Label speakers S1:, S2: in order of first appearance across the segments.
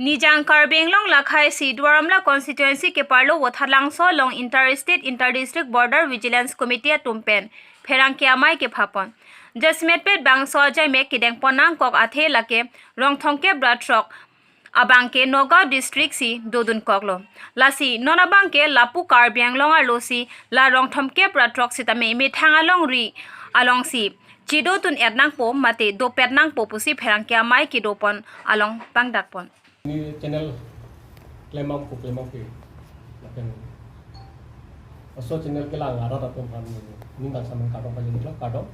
S1: Nijang Karbeng long lakhai si Dwaramla constituency ke parlo wathalangso long interstate interdistrict border vigilance committee tumpen pherang ke amai ke phapon jasmetpet bangso jai me kideng ponang kok athe lake rongthongke bratrok abangke Nagaon district si dodun koklo lasi nonabangke lapu Karbeng long alosi la rongthomke bratrok sitame me thangalong ri along si chidotun etnang po mate do petnang po pusi pherang ke amai ke dopon along pangdakpon
S2: Ini channel Klemang pe lakan aso channel ke lang ara ratum han ni nang samang kadong pajin la kadong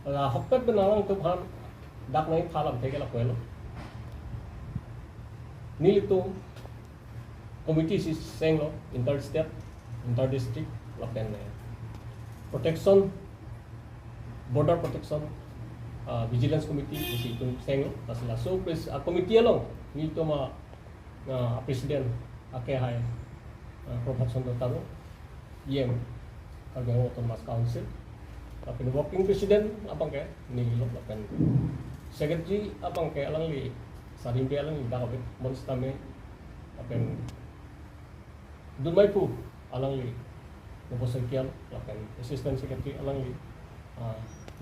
S2: la hokpet benang tu han dak nai phalam theke la koelo ni itu committee si senglo interstate interdistrict lakan protection border protection vigilance committee si itu senglo pasal so committee along ni to ma presiden ake hai protection do taro yem Karbeng Autonomous Council tapi working president abang ke ni lo lakan secretary abang ke alang li sarim be alang li da hobe monstame apen dunmai pu alang li nopo sekian lakan assistant secretary alang li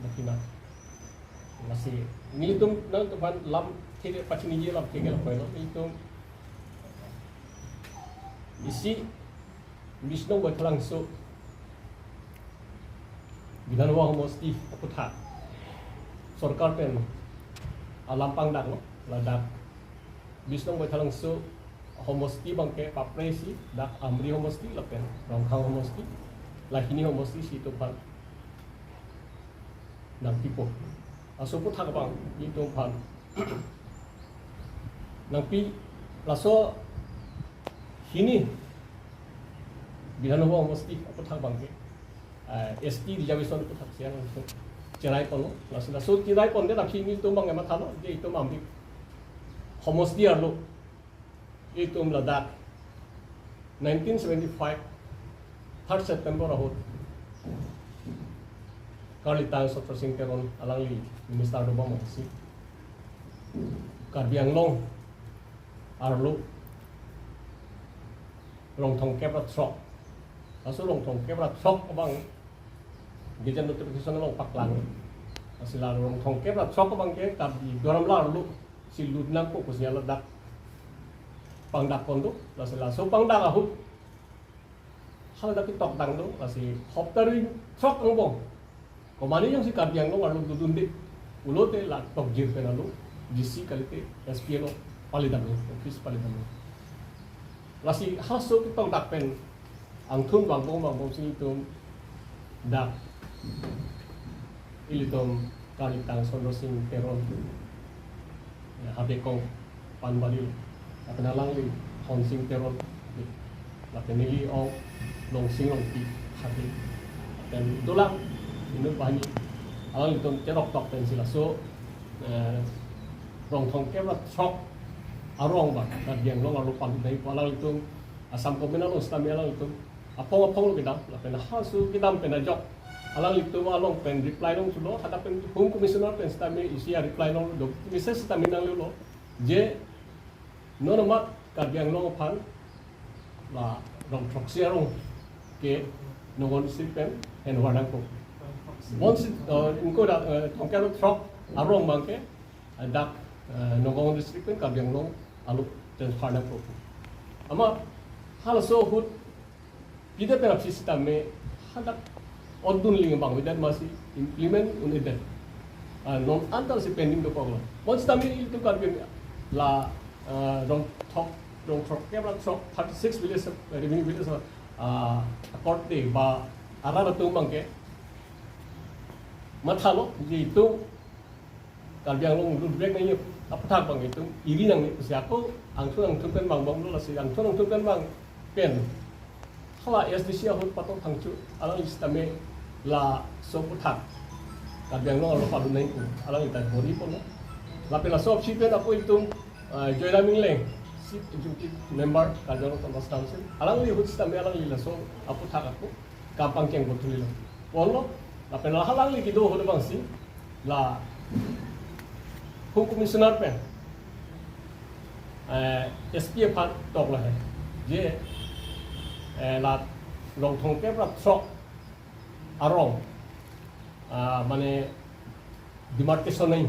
S2: nakina masih militum nang tuan lam tidak pasti ni lam tinggal apa itu isi bisno buat langsung bidan wah mesti aku tak sorkar pen alam pangdak lo ladak bisno buat langsung homosti bangke papresi dak amri homosti lapen rongkang homosti lahini homosti si tuan nang pipo aso pun tak bang itu pan Napi laso hini bilang bahwa mesti apa tak bangke ST di Jawisan itu tak siang untuk cerai pun laso cerai pun dia nak hini itu bang emat halo dia itu mampu homos dia lo itu meledak 1975 3 September ahut kali tang sotro singkeron alang li minister do bang si Karbeng long arlo rongthong kebrat sok aso rongthong kebrat sok abang gijan notification long paklang asila rongthong kebrat sok abang ke kabi doram la arlo silud nang ko kusnya ledak pangdak kondo asila so pangdak ahut hal dak tok dang do asi hoptari sok ngobong komani yang si Karbeng long arlo dudundik ulote la tok jir penalo GC kalite SPLO palidam office palidam lasi haso kitong dakpen ang thun bangbong sing itum dak ilitom kalitang sono sing teron habe kong panbalil apenalang li honsing teron lapenili o long sing long ti habe dan tulang inu bani alang itom terok tok pen sila so rongthong kebrat sok arong ba Karbeng long alu pan dai pala itu asam komena lo stamela itu apong lo kita la pena hasu kita pena jok alang itu along pen reply long sulo ada pen home commissioner pen stame isi reply long do message stamina lo je nonomat Karbeng long pan la rong proxy arong ke nongon sipen en warnang ko once inko da tongkelo truck arong bangke dak Nagaon district pen Karbeng long alu transfer na po. Ama halaso hut pida pera sistem me hadak odun ling bang with that must implement united non antal si pending do paglo. Once tami itu Karbeng la rong thok kebra thok 36 villages revenue villages accord de ba arara tu bangke mathalo ji itu Karbeng long lu break na yuk apatag bang itu iri nang siya ko ang tunang tunkan bang bang lo si ang tunang tunkan bang pen hala SDC ahut patong thangchu alang istame la soputag Karbeng long alo palu nai ko alang ita bori po no la pela sop si pen ako itu joiraming leng si executive member Karbeng Autonomous Council alang li hut istame alang li la so apatag ako kapang keng botuli lo polo la pela halang li kido ho bang si la home commissioner pen SPF ตกเลยเย่ลาลงทงเก็บรับช็อกอารมณ์মানে demarcation নেই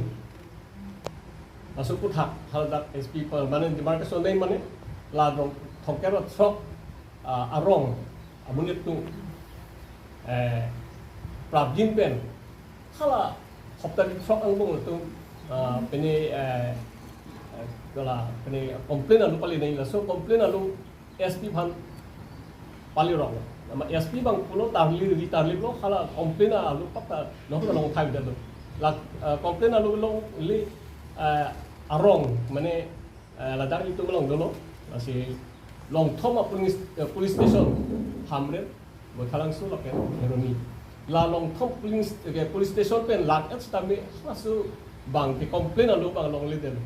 S2: masuk puthak haldak SP মানে demarcation নেই মানে la dong thongke ro throk arong amunit tu prabjin pen khala khopta di throk ang bong tu peni gala peni complain alu pali nei la so complain alu SP phan pali ro nama SP bang pulo tahli lo khala complain alu pakta no ka long thai da la complain alu long li arong mane la dar itu long dolo masih long thoma police station hamre bothalang su loken heroni la long thom police station pen lat et stami masu bang ke complain alu bang long le del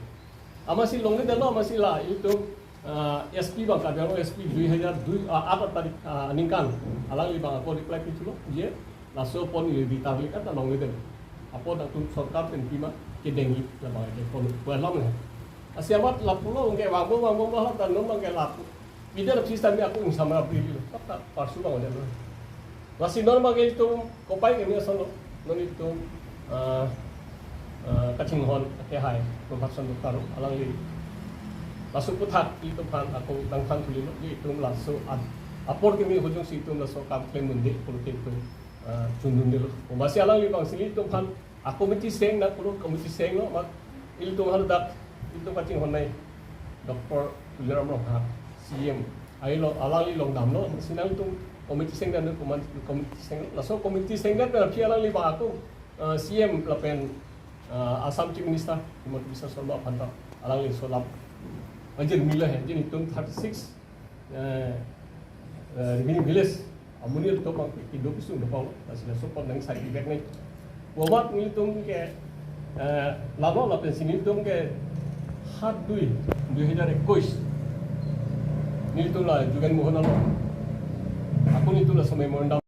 S2: amasi long le del amasi la itu SP bang ka bang SP 2002 8 tarik ningkan alang li bang ko reply ki chulo je la so pon li ditabli kat long le del apo da tu sarkar pen pima ke dengi la bang ke pon pulang le asiamat lapulo ngke wangbo lah tan nom ngke lapu ide la sistem aku sama april kata parsu bang ada masih normal ke itu kopai ke mi sono non itu kacing hon ke hai pembahasan taruh alang li masuk putat itu kan aku tangkan tuli itu laso apor ke mi hujung situ laso kamplain munde politik itu cundun dulu masih alang li bang sini itu kan aku mesti seng nak perlu komisi seng no mak itu hardak itu kacing honai doktor William Rohak CM ailo alali long dam no sinang itu komiti seng dan komiti seng laso komiti seng dan pi alali ba aku CM lapen Assam Chief Minister Himant Biswa Sarma Phanta alali solam anjir milah he jin itu 36 revenue village amunil to bang indo pisung do pau asila sopon nang side effect nei wabat ni tum ke lama lapen sini tum ke 7/2/2021 nito la jugan mohon aku nito la sa memorandum